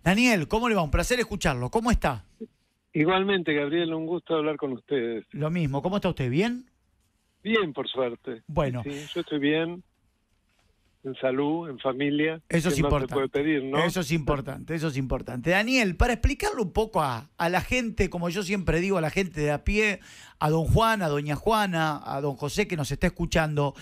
Daniel, ¿cómo le va? Un placer escucharlo. ¿Cómo está? Igualmente, Gabriel, un gusto hablar con ustedes. Lo mismo. ¿Cómo está usted? ¿Bien? Bien, por suerte. Bueno. Sí, yo estoy bien, en salud, en familia. Eso es ¿Qué más importante. se puede pedir, no? Eso es importante, eso es importante. Daniel, para explicarle un poco a la gente, como yo siempre digo, a la gente de a pie, a don Juan, a doña Juana, a don José que nos está escuchando,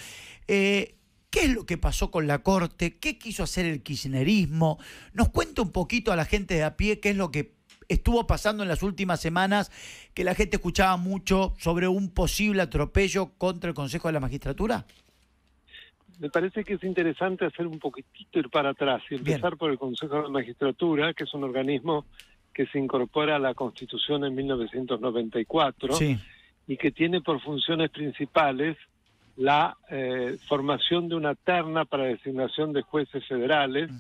¿qué es lo que pasó con la Corte? ¿Qué quiso hacer el kirchnerismo? Nos cuenta un poquito a la gente de a pie qué es lo que estuvo pasando en las últimas semanas, que la gente escuchaba mucho sobre un posible atropello contra el Consejo de la Magistratura. Me parece que es interesante hacer un poquitito, ir para atrás y empezar por el Consejo de la Magistratura, que es un organismo que se incorpora a la Constitución en 1994 Sí. y que tiene por funciones principales la formación de una terna para designación de jueces federales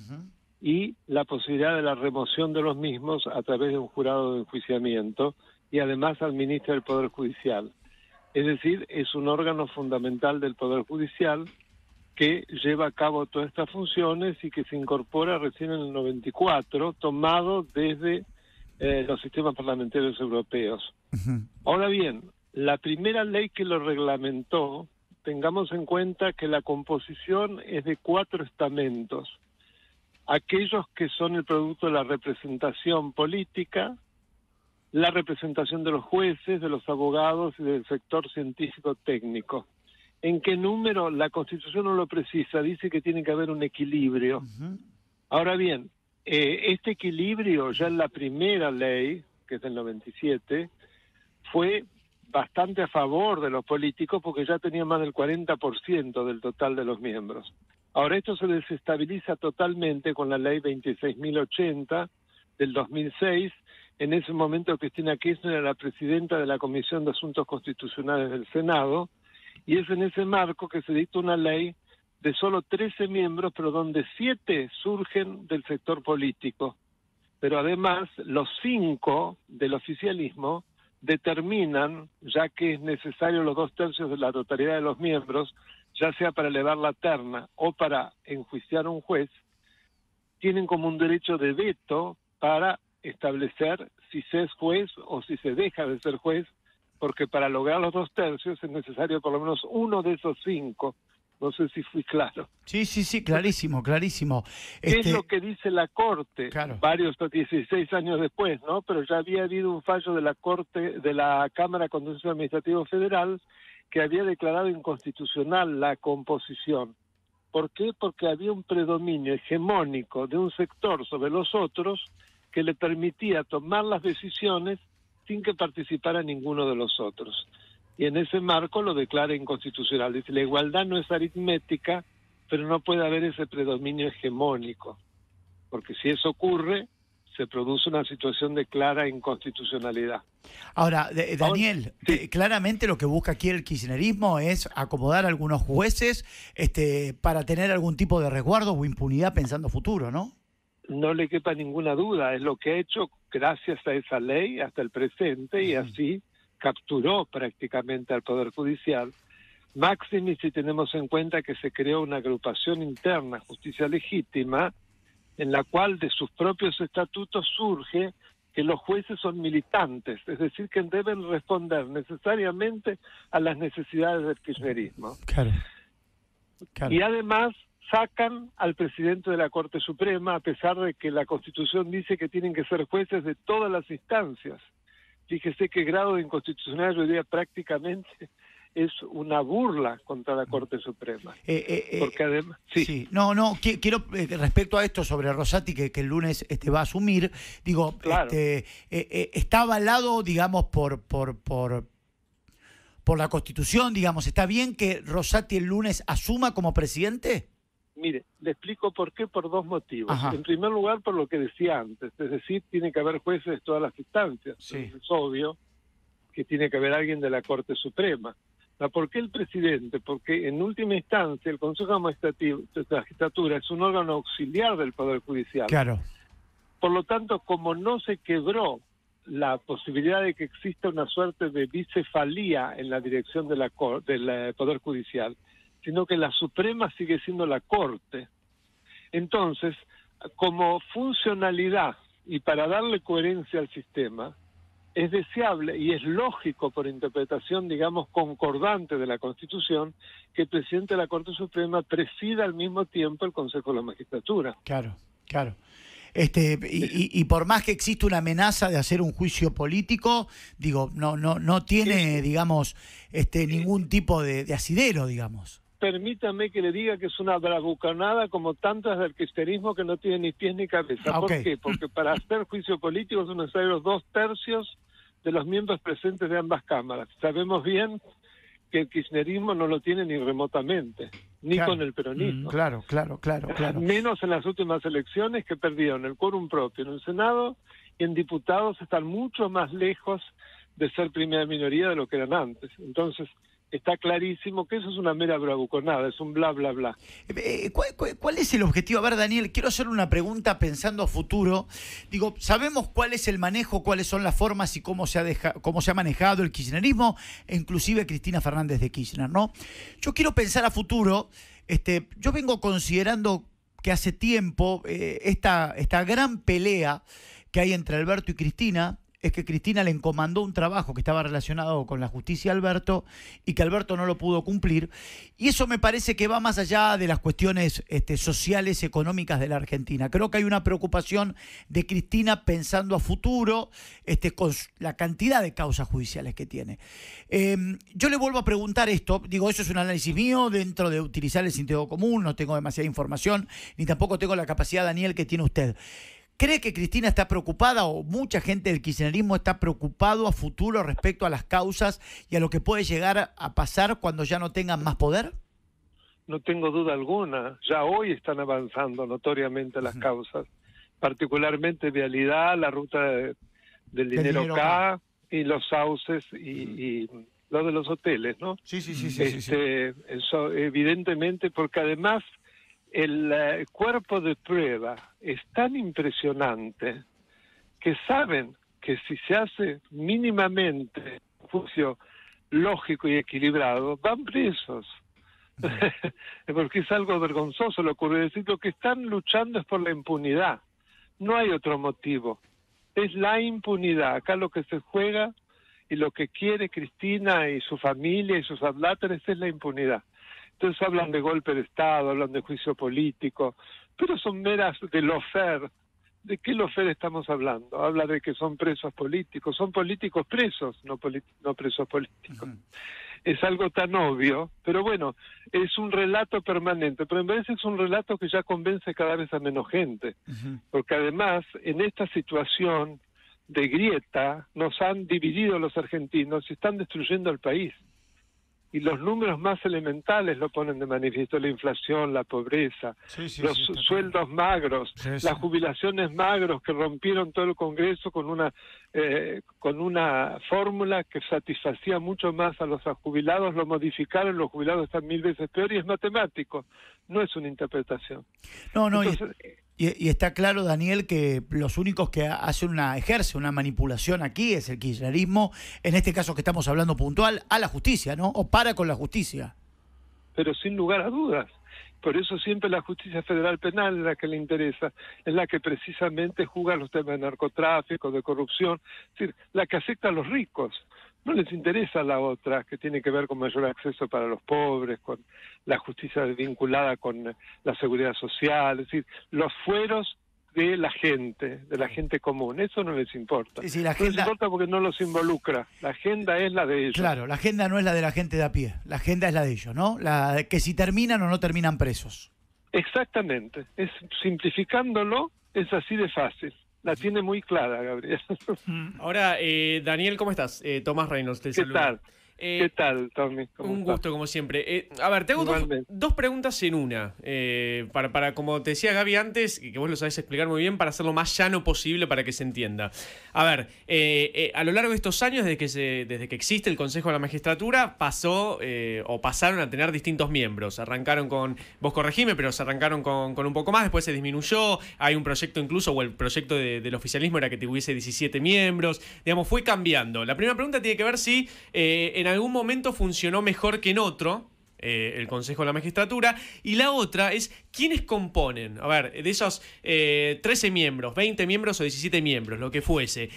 y la posibilidad de la remoción de los mismos a través de un jurado de enjuiciamiento, y además administra el Poder Judicial. Es decir, es un órgano fundamental del Poder Judicial que lleva a cabo todas estas funciones y que se incorpora recién en el 94, tomado desde los sistemas parlamentarios europeos. Ahora bien, la primera ley que lo reglamentó, tengamos en cuenta que la composición es de 4 estamentos. Aquellos que son el producto de la representación política, la representación de los jueces, de los abogados y del sector científico-técnico. ¿En qué número? La Constitución no lo precisa, dice que tiene que haber un equilibrio. Ahora bien, este equilibrio ya en la primera ley, que es del 97, fue bastante a favor de los políticos porque ya tenía más del 40% del total de los miembros. Ahora esto se desestabiliza totalmente con la ley 26.080 del 2006. En ese momento Cristina Kirchner era la presidenta de la Comisión de Asuntos Constitucionales del Senado, y es en ese marco que se dicta una ley de solo 13 miembros, pero donde 7 surgen del sector político. Pero además los 5 del oficialismo determinan, ya que es necesario los 2/3 de la totalidad de los miembros, ya sea para elevar la terna o para enjuiciar a un juez, tienen como un derecho de veto para establecer si se es juez o si se deja de ser juez, porque para lograr los 2/3 es necesario por lo menos uno de esos 5. No sé si fui claro. Sí, clarísimo, clarísimo. ¿Qué es lo que dice la Corte? Claro. Varios, 16 años después, ¿no? Pero ya había habido un fallo de la Corte, de la Cámara de Contencioso Administrativo Federal, que había declarado inconstitucional la composición. ¿Por qué? Porque había un predominio hegemónico de un sector sobre los otros que le permitía tomar las decisiones sin que participara ninguno de los otros. Y en ese marco lo declara inconstitucional. Dice, la igualdad no es aritmética, pero no puede haber ese predominio hegemónico, porque si eso ocurre, se produce una situación de clara inconstitucionalidad. Ahora, Daniel, sí. Claramente lo que busca aquí el kirchnerismo es acomodar a algunos jueces para tener algún tipo de resguardo o impunidad pensando futuro, ¿no? No le quepa ninguna duda, es lo que ha hecho gracias a esa ley hasta el presente, y así capturó prácticamente al Poder Judicial. Máxime si tenemos en cuenta que se creó una agrupación interna, Justicia Legítima, en la cual de sus propios estatutos surge que los jueces son militantes, es decir, que deben responder necesariamente a las necesidades del kirchnerismo. Claro. Y además sacan al presidente de la Corte Suprema, a pesar de que la Constitución dice que tienen que ser jueces de todas las instancias. Fíjese qué grado de inconstitucionalidad, yo diría prácticamente es una burla contra la Corte Suprema. Porque además... Sí. Quiero respecto a esto sobre Rosati, que el lunes va a asumir, digo, claro. ¿Está avalado, digamos, por la Constitución, digamos? ¿Está bien que Rosati el lunes asuma como presidente? Mire, le explico por qué, por 2 motivos. En primer lugar, por lo que decía antes, es decir, tiene que haber jueces de todas las instancias. Sí. Es obvio que tiene que haber alguien de la Corte Suprema. ¿Por qué el presidente? Porque en última instancia el Consejo de Magistratura es un órgano auxiliar del Poder Judicial. Claro. Por lo tanto, como no se quebró la posibilidad de que exista una suerte de bicefalía en la dirección del Poder Judicial, sino que la Suprema sigue siendo la Corte. Entonces, como funcionalidad Y para darle coherencia al sistema, es deseable y es lógico por interpretación, digamos, concordante de la Constitución, que el presidente de la Corte Suprema presida al mismo tiempo el Consejo de la Magistratura. Claro, claro. Y por más que existe una amenaza de hacer un juicio político, digo, no tiene, digamos, ningún tipo de asidero, digamos. Permítame que le diga que es una bravuconada como tantas del kirchnerismo que no tiene ni pies ni cabeza. ¿Por qué? Porque para hacer juicio político son necesarios 2/3 de los miembros presentes de ambas cámaras. Sabemos bien que el kirchnerismo no lo tiene ni remotamente, ni con el peronismo. Claro. Menos en las últimas elecciones, que perdieron el quórum propio en el Senado, y en diputados están mucho más lejos de ser primera minoría de lo que eran antes. Entonces, está clarísimo que eso es una mera bravuconada, es un bla, bla, bla. ¿Cuál es el objetivo? A ver, Daniel, quiero hacer una pregunta pensando a futuro. Digo, sabemos cuál es el manejo, cuáles son las formas y cómo se ha manejado el kirchnerismo, e inclusive Cristina Fernández de Kirchner, ¿no? Yo quiero pensar a futuro. Yo vengo considerando que hace tiempo esta gran pelea que hay entre Alberto y Cristina es que Cristina le encomendó un trabajo que estaba relacionado con la justicia a Alberto y que Alberto no lo pudo cumplir. Y eso me parece que va más allá de las cuestiones sociales, económicas de la Argentina. Creo que hay una preocupación de Cristina pensando a futuro con la cantidad de causas judiciales que tiene. Yo le vuelvo a preguntar esto, digo, eso es un análisis mío dentro de utilizar el sentido común, no tengo demasiada información, ni tampoco tengo la capacidad, Daniel, que tiene usted. ¿Cree que Cristina está preocupada o mucha gente del kirchnerismo está preocupado a futuro respecto a las causas y a lo que puede llegar a pasar cuando ya no tengan más poder? No tengo duda alguna. Ya hoy están avanzando notoriamente las causas, particularmente vialidad, la ruta del dinero K y los sauces y lo de los hoteles, ¿no? Sí. Eso evidentemente, porque además el cuerpo de prueba es tan impresionante que saben que si se hace mínimamente un juicio lógico y equilibrado, van presos. Porque es algo vergonzoso lo que ocurre. Es decir, lo que están luchando es por la impunidad. No hay otro motivo. Es la impunidad. Acá lo que se juega y lo que quiere Cristina y su familia y sus adláteres es la impunidad. Entonces hablan de golpe de Estado, hablan de juicio político, pero son meras de lawfare. ¿De qué lawfare estamos hablando? Habla de que son presos políticos. Son políticos presos, no presos políticos. Es algo tan obvio, pero bueno, es un relato permanente. Pero en vez es un relato que ya convence cada vez a menos gente. Porque además, en esta situación de grieta, nos han dividido los argentinos y están destruyendo el país. Y los números más elementales lo ponen de manifiesto: la inflación, la pobreza, los sueldos magros, las jubilaciones magros que rompieron todo el Congreso con una fórmula que satisfacía mucho más a los jubilados, lo modificaron, los jubilados están 1000 veces peor, y es matemático, no es una interpretación. Entonces, y está claro, Daniel, que los únicos que ejercen una manipulación aquí es el kirchnerismo, en este caso que estamos hablando puntual, a la justicia, ¿no? O para con la justicia. Pero sin lugar a dudas. Por eso siempre la justicia federal penal es la que le interesa, es la que precisamente juzga los temas de narcotráfico, de corrupción, es decir, la que afecta a los ricos. No les interesa la otra, que tiene que ver con mayor acceso para los pobres, con la justicia vinculada con la seguridad social, es decir, los fueros de la gente común. Eso no les importa. Sí, no les importa porque no los involucra. La agenda es la de ellos. Claro, la agenda no es la de la gente de a pie, la agenda es la de ellos, ¿no? La de que si terminan o no terminan presos. Exactamente. Simplificándolo, es así de fácil. La tiene muy clara, Gabriel. Ahora, Daniel, ¿cómo estás? Tomás Reynolds te saluda. ¿Qué tal, Tommy? Un gusto, como siempre. A ver, te hago dos preguntas en una. Para, como te decía Gaby antes, que vos lo sabés explicar muy bien, para hacerlo más llano posible para que se entienda. A ver, a lo largo de estos años, desde que existe el Consejo de la Magistratura, pasaron a tener distintos miembros. Arrancaron con, vos corregime, pero se arrancaron con un poco más, después se disminuyó. Hay un proyecto incluso, o el proyecto del oficialismo era que tuviese 17 miembros. Digamos, fue cambiando. La primera pregunta tiene que ver si en algún momento funcionó mejor que en otro, el Consejo de la Magistratura. Y la otra es, ¿quiénes componen? A ver, de esos 13 miembros, 20 miembros o 17 miembros, lo que fuese,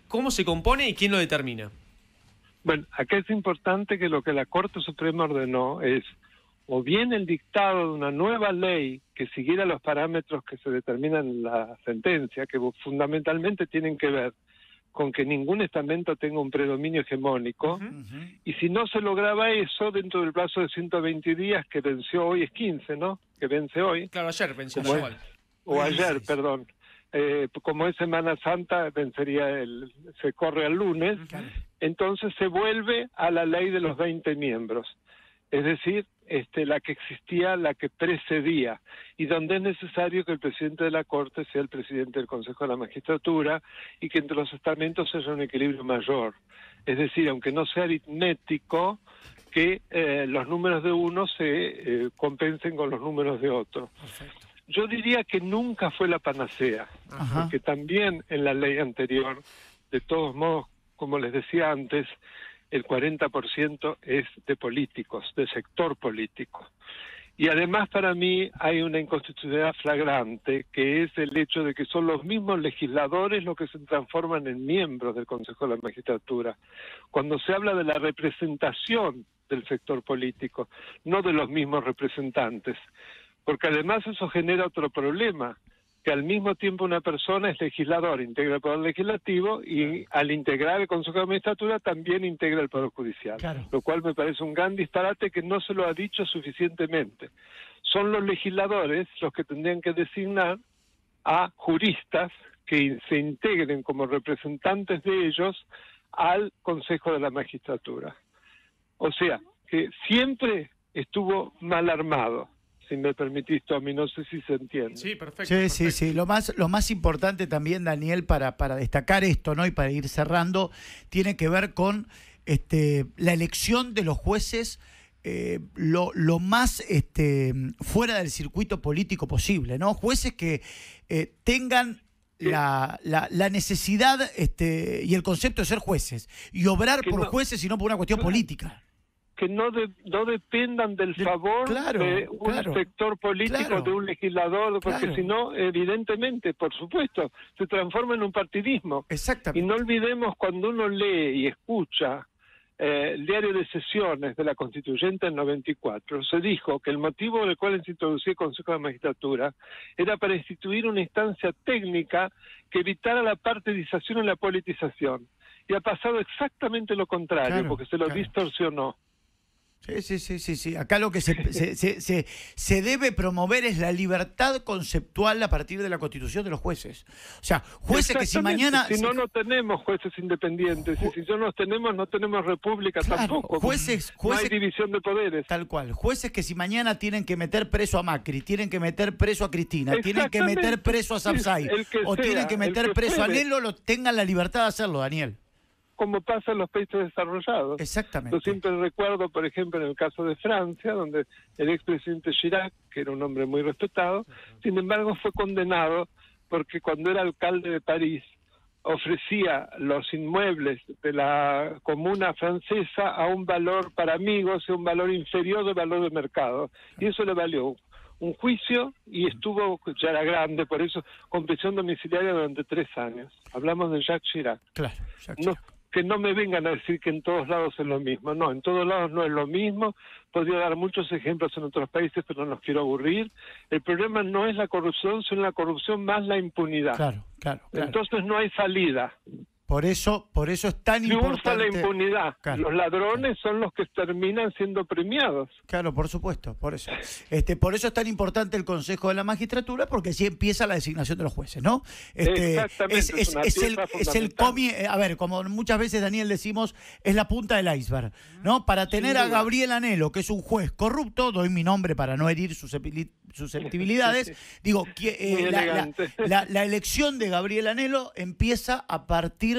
¿cómo se compone y quién lo determina? Bueno, acá es importante que lo que la Corte Suprema ordenó es o bien el dictado de una nueva ley que siguiera los parámetros que se determinan en la sentencia, que fundamentalmente tienen que ver con que ningún estamento tenga un predominio hegemónico, y si no se lograba eso, dentro del plazo de 120 días, que venció hoy, es 15, ¿no? Que vence hoy. Claro, ayer venció. O ayer, perdón. Como es Semana Santa, se corre al lunes, entonces se vuelve a la ley de los 20 miembros. Es decir, la que existía, la que precedía, y donde es necesario que el presidente de la Corte sea el presidente del Consejo de la Magistratura y que entre los estamentos haya un equilibrio mayor. Es decir, aunque no sea aritmético, que los números de uno se compensen con los números de otro. Perfecto. Yo diría que nunca fue la panacea, porque también en la ley anterior, de todos modos, como les decía antes, el 40% es de políticos, de sector político. Y además para mí hay una inconstitucionalidad flagrante, que es el hecho de que son los mismos legisladores los que se transforman en miembros del Consejo de la Magistratura. Cuando se habla de la representación del sector político, no de los mismos representantes. Porque además eso genera otro problema, que al mismo tiempo una persona es legislador, integra el Poder Legislativo, y al integrar el Consejo de Magistratura también integra el Poder Judicial. Claro. Lo cual me parece un gran disparate que no se lo ha dicho suficientemente. Son los legisladores los que tendrían que designar a juristas que se integren como representantes de ellos al Consejo de la Magistratura. O sea, que siempre estuvo mal armado. Si me permitís, Tommy, no sé si se entiende. Sí, perfecto. Sí, perfecto. sí. Lo más importante también, Daniel, para destacar esto, ¿no? Y para ir cerrando, tiene que ver con la elección de los jueces lo más fuera del circuito político posible, ¿no? Jueces que tengan la necesidad y el concepto de ser jueces y obrar por jueces y no por una cuestión política. Que no dependan del favor de un sector político, de un legislador, porque si no, evidentemente, por supuesto, se transforma en un partidismo. Exactamente. Y no olvidemos, cuando uno lee y escucha el diario de sesiones de la Constituyente del 94, se dijo que el motivo por el cual se introducía el Consejo de Magistratura era para instituir una instancia técnica que evitara la partidización y la politización. Y ha pasado exactamente lo contrario, porque se lo distorsionó. Sí. Acá lo que se debe promover es la libertad conceptual a partir de la constitución de los jueces. O sea, jueces que si mañana... Si no tenemos jueces independientes, y si no los tenemos, no tenemos república tampoco. Jueces, no hay división de poderes. Tal cual. Jueces que si mañana tienen que meter preso a Macri, tienen que meter preso a Cristina, tienen que meter preso a Sapsay, o tienen que meter preso a Nelo, tengan la libertad de hacerlo, Daniel. Como pasa en los países desarrollados. Exactamente. Yo siempre recuerdo, por ejemplo, en el caso de Francia, donde el expresidente Chirac, que era un hombre muy respetado, sin embargo fue condenado porque cuando era alcalde de París ofrecía los inmuebles de la comuna francesa a un valor para amigos, a un valor inferior del valor de mercado. Y eso le valió un juicio y estuvo, ya era grande, por eso, con prisión domiciliaria durante 3 años. Hablamos de Jacques Chirac. Claro, Jacques Chirac. Que no me vengan a decir que en todos lados es lo mismo. No, en todos lados no es lo mismo. Podría dar muchos ejemplos en otros países, pero no los quiero aburrir. El problema no es la corrupción, sino la corrupción más la impunidad. Claro. Entonces no hay salida. Por eso es tan importante... Triunfa la impunidad. Los ladrones son los que terminan siendo premiados. Claro, por supuesto, por eso. Por eso es tan importante el Consejo de la Magistratura, porque así empieza la designación de los jueces, ¿no? Exactamente, es el a ver, como muchas veces, Daniel, decimos, es la punta del iceberg, ¿no? Para tener a Gabriel Anhelo, que es un juez corrupto, doy mi nombre para no herir susceptibilidades, digo, la elección de Gabriel Anhelo empieza a partir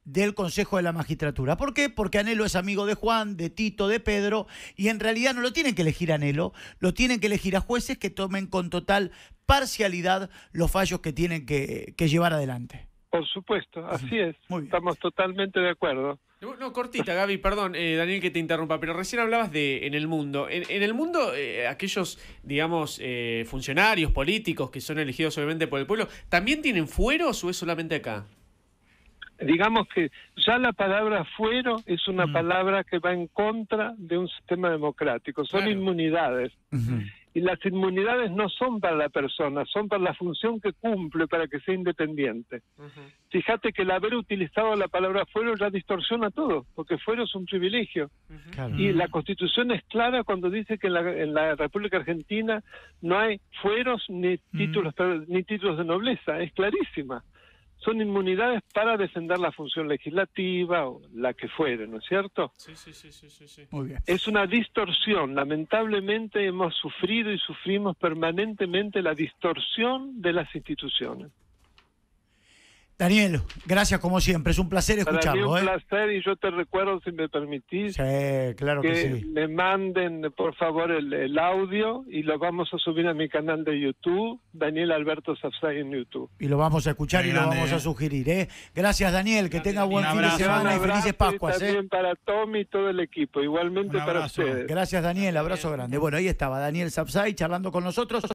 del Consejo de la Magistratura. ¿Por qué? Porque Anhelo es amigo de Juan, de Tito, de Pedro, y en realidad no lo tienen que elegir a Anhelo, lo tienen que elegir a jueces que tomen con total parcialidad los fallos que tienen que llevar adelante. Por supuesto, así es. Muy bien. Estamos totalmente de acuerdo. No, cortita, Gaby, perdón, Daniel, que te interrumpa, pero recién hablabas de en el mundo. En el mundo, aquellos, digamos, funcionarios políticos que son elegidos obviamente por el pueblo, ¿también tienen fueros o es solamente acá? Digamos que ya la palabra fuero es una palabra que va en contra de un sistema democrático, son inmunidades. Y las inmunidades no son para la persona, son para la función que cumple para que sea independiente. Fíjate que el haber utilizado la palabra fuero ya distorsiona todo, porque fuero es un privilegio. Y la Constitución es clara cuando dice que en la República Argentina no hay fueros ni títulos de nobleza, es clarísima. Son inmunidades para defender la función legislativa o la que fuere, ¿no es cierto? Sí. Muy bien. Es una distorsión. Lamentablemente hemos sufrido y sufrimos permanentemente la distorsión de las instituciones. Daniel, gracias como siempre, es un placer escucharlo. Para mí un placer, y yo te recuerdo, si me permitís, claro que sí, me manden por favor el audio y lo vamos a subir a mi canal de YouTube, Daniel Alberto Sapsay en YouTube. Y lo vamos a escuchar y lo vamos a sugerir. Gracias, Daniel, que tenga buen fin de semana y felices Pascuas. También para Tommy y todo el equipo, igualmente para ustedes. Gracias, Daniel, abrazo grande. Bueno, ahí estaba Daniel Sapsay charlando con nosotros.